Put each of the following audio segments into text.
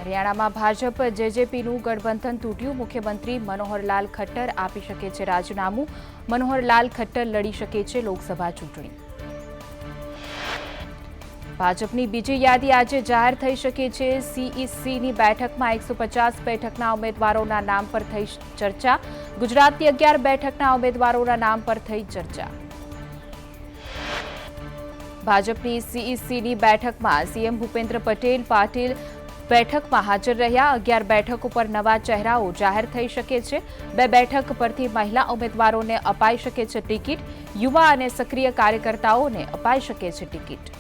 હરિયાણામાં ભાજપ જેજેપીનું ગઠબંધન તૂટ્યું. મુખ્યમંત્રી મનોહરલાલ ખટ્ટર આપી શકે છે રાજીનામું. મનોહરલાલ ખટ્ટર લડી શકે છે લોકસભા ચૂંટણી. ભાજપની બીજી યાદી આજે જાહેર થઈ શકે છે. સીઈસીની બેઠકમાં 150 બેઠકના ઉમેદવારોના નામ પર થઈ ચર્ચા. ગુજરાતની 11 બેઠકના ઉમેદવારોના નામ પર થઈ ચર્ચા. ભાજપની સીઈસીની બેઠકમાં સીએમ ભૂપેન્દ્ર પાટીલ બેઠકમાં હાજર રહ્યા. 11 બેઠકો પર નવા ચહેરાઓ જાહેર થઈ શકે છે. 2 બેઠક પરથી મહિલા ઉમેદવારોને અપાઈ શકે છે ટિકિટ. યુવા અને સક્રિય કાર્યકર્તાઓને અપાઈ શકે છે ટિકિટ.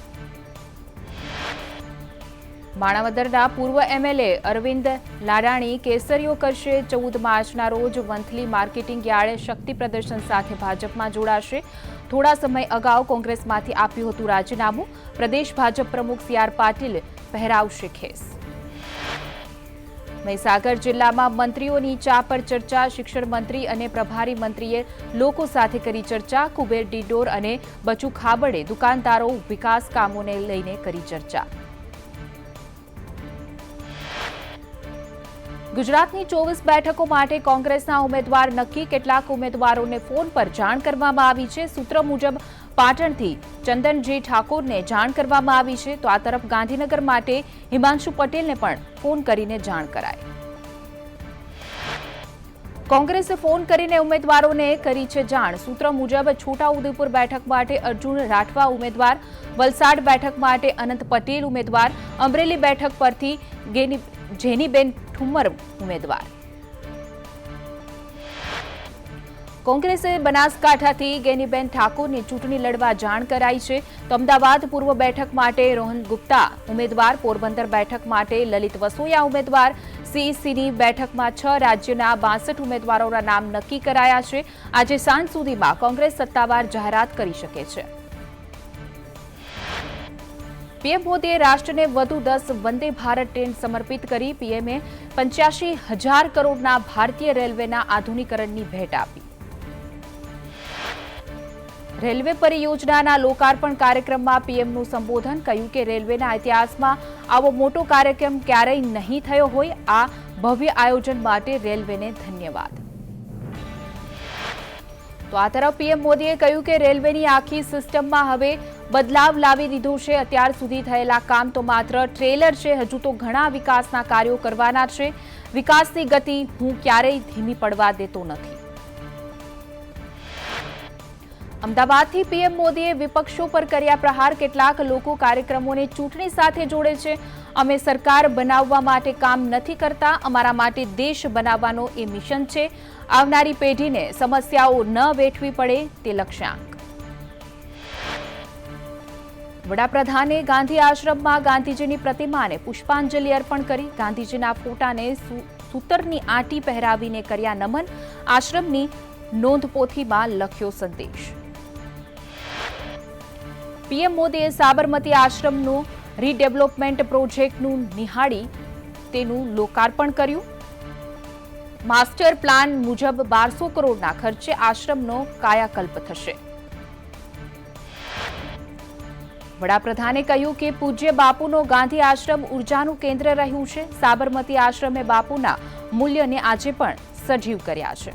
માણાવદરના પૂર્વ એમએલએ અરવિંદ લાડાણી કેસરીઓ કરશે. 14 માર્ચના રોજ વંથલી માર્કેટિંગ યાર્ડે શક્તિ પ્રદર્શન સાથે ભાજપમાં જોડાશે. થોડા સમય અગાઉ કોંગ્રેસમાંથી આપ્યું હતું રાજીનામું. પ્રદેશ ભાજપ પ્રમુખ સી આર પાટીલ પહેરાવશે ખેસ. મહીસાગર જિલ્લામાં મંત્રીઓની ચા પર ચર્ચા. શિક્ષણ મંત્રી અને પ્રભારી મંત્રીએ લોકો સાથે કરી ચર્ચા. કુબેર ડિડોર અને બચુ ખાબડે દુકાનદારો વિકાસ કામોને લઈને કરી ચર્ચા. ગુજરાતની 24 બેઠકો માટે કોંગ્રેસના ઉમેદવાર નક્કી. કેટલાક ઉમેદવારોને ફોન પર જાણ કરવામાં આવી છે. સૂત્ર મુજબ પાટણથી ચંદનજી ઠાકોરને જાણ કરવામાં આવી છે, તો આ તરફ ગાંધીનગર માટે હિમાંશુ પટેલને પણ ફોન કરીને જાણ કરાઈ. કોંગ્રેસે ફોન કરીને ઉમેદવારોને કરી છે જાણ. સૂત્ર મુજબ છોટાઉદેપુર બેઠક માટે અર્જુન રાઠવા ઉમેદવાર, વલસાડ બેઠક માટે અનંત પટેલ ઉમેદવાર, અમરેલી બેઠક પરથી જેનીબેન ઠુમ્મર ઉમેદવાર. કોંગ્રેસે બનાસકાંઠાથી ગેનીબેન ઠાકોરની ચૂંટણી લડવા જાણ કરાઈ છે. તો અમદાવાદ પૂર્વ બેઠક માટે રોહન ગુપ્તા ઉમેદવાર, પોરબંદર બેઠક માટે લલિત વસોયા ઉમેદવાર. સીઈસીની બેઠકમાં 6 રાજ્યના 62 ઉમેદવારોના નામ નક્કી કરાયા છે. આજે સાંજ સુધીમાં કોંગ્રેસ સત્તાવાર જાહેરાત કરી શકે છે. પીએમ મોદીએ રાષ્ટ્રને વધુ 10 વંદે ભારત ટ્રેન સમર્પિત કરી. પીએમએ 85,000 કરોડના ભારતીય રેલવેના આધુનિકરણની ભેટ આપી. રેલવે પરિયોજનાના લોકાર્પણ કાર્યક્રમમાં પીએમનું સંબોધન. કહ્યું કે રેલવેના ઇતિહાસમાં આવો મોટો કાર્યક્રમ ક્યારેય નહીં થયો હોય. આ ભવ્ય આયોજન માટે રેલવેને ધન્યવાદ. તો આ તરફ પીએમ મોદીએ કહ્યું કે રેલવેની આખી સિસ્ટમમાં હવે બદલાવ લાવી દીધો છે. અત્યાર સુધી થયેલા કામ તો માત્ર ટ્રેલર છે. હજુ તો ઘણા વિકાસના કાર્યો કરવાના છે. વિકાસની ગતિ હું ક્યારેય ધીમી પડવા દેતો નથી. અમદાવાદથી પીએમ મોદીએ વિપક્ષો પર કર્યા પ્રહાર. કેટલાક લોકો કાર્યક્રમોને ચૂંટણી સાથે જોડે છે. અમે સરકાર બનાવવા માટે કામ નથી કરતા. અમારા માટે દેશ બનાવવાનો એ મિશન છે. આવનારી પેઢીને સમસ્યાઓ ન વેઠવી પડે તે લક્ષ્યાંક. વડાપ્રધાને ગાંધી આશ્રમમાં ગાંધીજીની પ્રતિમાને પુષ્પાંજલિ અર્પણ કરી. ગાંધીજીના ફોટાને સૂતરની આંટી પહેરાવીને કર્યા નમન. આશ્રમની નોંધપોથીમાં લખ્યો સંદેશ. પીએમ મોદીએ સાબરમતી આશ્રમનું રીડેવલપમેન્ટ પ્રોજેક્ટનું નિહાળી તેનું લોકાર્પણ કર્યું. માસ્ટર પ્લાન મુજબ 1200 કરોડના ખર્ચે આશ્રમનો કાયાકલ્પ થશે. વડાપ્રધાને કહ્યું કે પૂજ્ય બાપુનો ગાંધી આશ્રમ ઉર્જાનું કેન્દ્ર રહ્યું છે. સાબરમતી આશ્રમે બાપુના મૂલ્યને આજે પણ સજીવ કર્યા છે.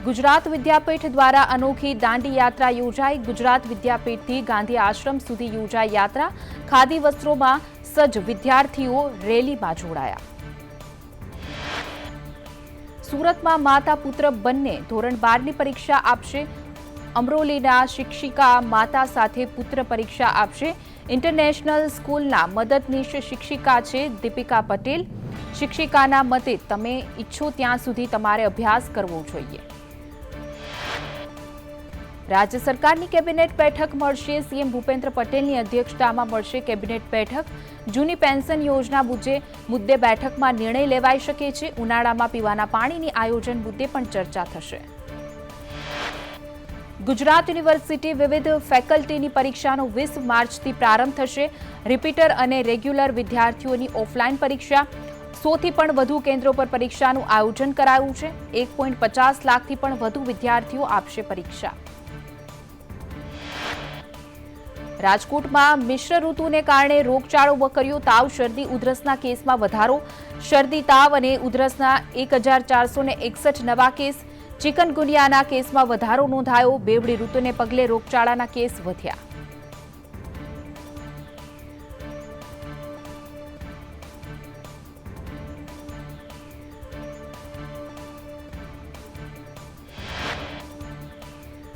ગુજરાત વિદ્યાપીઠ દ્વારા અનોખી દાંડી યાત્રા યોજાઈ. ગુજરાત વિદ્યાપીઠથી ગાંધી આશ્રમ સુધી યોજાઈ યાત્રા. ખાદી વસ્ત્રોમાં સજ્જ વિદ્યાર્થીઓ રેલીમાં જોડાયા. સુરતમાં માતા પુત્ર બંને ધોરણ 12ની પરીક્ષા આપશે. અમરોલીના શિક્ષિકા માતા સાથે પુત્ર પરીક્ષા આપશે. ઇન્ટરનેશનલ સ્કૂલના મદદનીશ શિક્ષિકા છે દીપિકા પટેલ. શિક્ષિકાના મતે તમે ઈચ્છો ત્યાં સુધી તમારે અભ્યાસ કરવો જોઈએ. રાજ્ય સરકારની કેબિનેટ બેઠક મળશે. સીએમ ભૂપેન્દ્ર પટેલની અધ્યક્ષતામાં મળશે કેબિનેટ બેઠક. જૂની પેન્શન યોજના મુદ્દે બેઠકમાં નિર્ણય લેવાઈ શકે છે. ઉનાળામાં પીવાના પાણીની આયોજન મુદ્દે પણ ચર્ચા થશે. ગુજરાત યુનિવર્સિટી વિવિધ ફેકલ્ટીની પરીક્ષાનો 20 માર્ચથી પ્રારંભ થશે. રિપીટર અને રેગ્યુલર વિદ્યાર્થીઓની ઓફલાઈન પરીક્ષા. 100થી પણ વધુ કેન્દ્રો પર પરીક્ષાનું આયોજન કરાયું છે. 1.50 લાખથી પણ વધુ વિદ્યાર્થીઓ આપશે પરીક્ષા. રાજકોટમાં મિશ્ર ઋતુને કારણે રોગચાળો વકર્યો. તાવ, શરદી, ઉધરસના કેસમાં વધારો. શરદી, તાવ અને ઉધરસના 1461 નવા કેસ. ચિકનગુનિયાના કેસમાં વધારો નોંધાયો. બેવડી ઋતુને પગલે રોગચાળાના કેસ વધ્યા.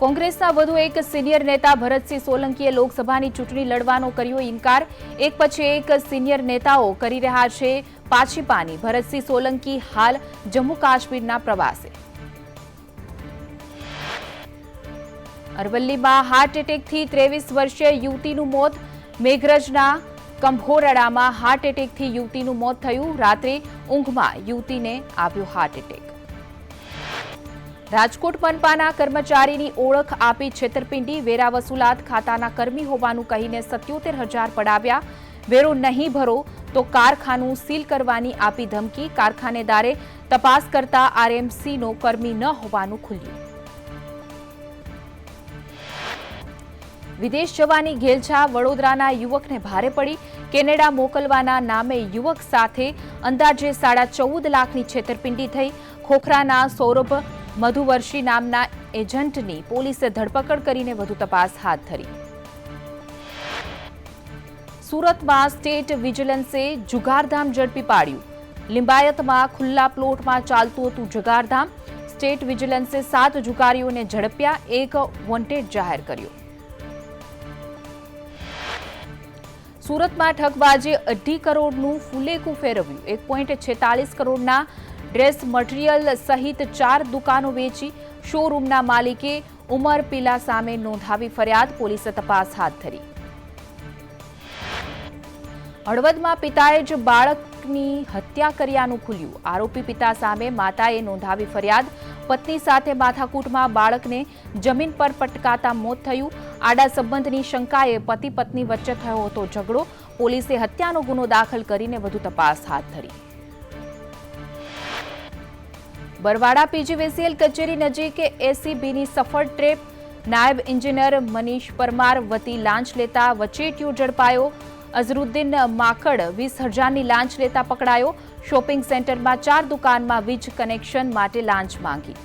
કોંગ્રેસના વધુ એક સિનિયર નેતા ભરતસિંહ સોલંકીએ લોકસભાની ચૂંટણી લડવાનો કર્યો ઇનકાર. એક પછી એક સિનિયર નેતાઓ કરી રહ્યા છે પાછી પાની. ભરતસિંહ સોલંકી હાલ જમ્મુ કાશ્મીરના પ્રવાસે. અરવલ્લીમાં હાર્ટ એટેકથી 23 વર્ષીય યુવતીનું મોત. મેઘરજના કંભોરડામાં હાર્ટ એટેકથી યુવતીનું મોત થયું. રાત્રે ઊંઘમાં યુવતીને આવ્યો હાર્ટ એટેક. રાજકોટ મનપાના કર્મચારીની ઓળખ આપી છેતરપિંડી. વેરા વસૂલાત ખાતાના કર્મી હોવાનું કહીને 77,000 પડાવ્યા. વેરો નહીં ભરો તો કારખાનું સીલ કરવાની આપી ધમકી. કારખાનેદારે તપાસ કરતા આરએમસીનો કર્મી ન હોવાનું ખુલ્યું. વિદેશ જવાની ઘેલછા. વડોદરાના યુવકને ભારે પડી. કેનેડા મોકલવાના નામે યુવક સાથે અંદાજે 14.5 લાખની છેતરપિંડી થઈ. ખોખરાના સૌરભ મધુવર્ષી નામના એજન્ટની પોલીસે ધરપકડ કરીને વધુ તપાસ હાથ ધરી. સુરતમાં સ્ટેટ વિજિલન્સે જુગારધામ ઝડપી પાડ્યું. લિંબાયતમાં ખુલ્લા પ્લોટમાં ચાલતું હતું જુગારધામ. સ્ટેટ વિજિલન્સે 7 જુગારીઓને ઝડપ્યા. એક વોન્ટેડ જાહેર કર્યો. સુરતમાં ઠગબાજે 2.5 કરોડનું ફુલેકું ફેરવ્યું. 1.46 કરોડના ડ્રેસ મટીરીયલ સહિત 4 દુકાનો વેચી. શોરૂમના માલિકે ઉમર પીલા સામે નોંધાવી ફરિયાદ. પોલીસે તપાસ હાથ ધરી. હળવદમાં પિતાએ જ બાળકની હત્યા કર્યાનું ખુલ્યું. આરોપી પિતા સામે માતાએ નોંધાવી ફરિયાદ. પત્ની સાથે માથાકૂટમાં બાળકને જમીન પર પટકાતા મોત થયું. આડા સંબંધની શંકાએ પતિ પત્ની વચ્ચે થયો હતો ઝઘડો. પોલીસે હત્યાનો ગુનો દાખલ કરીને વધુ તપાસ હાથ ધરી. બરવાડા પીજીવીસીએલ કચેરી નજીક એસીબીની સફળ ટ્રેપ. નાયબ એન્જિનિયર મનીષ પરમાર વતી લાંચ લેતા વચેટિયો ઝડપાયો. અઝરુદ્દીન માકડ 20,000ની લાંચ લેતા પકડાયો. શોપિંગ સેન્ટરમાં 4 દુકાનમાં વીજ કનેક્શન માટે લાંચ માંગી.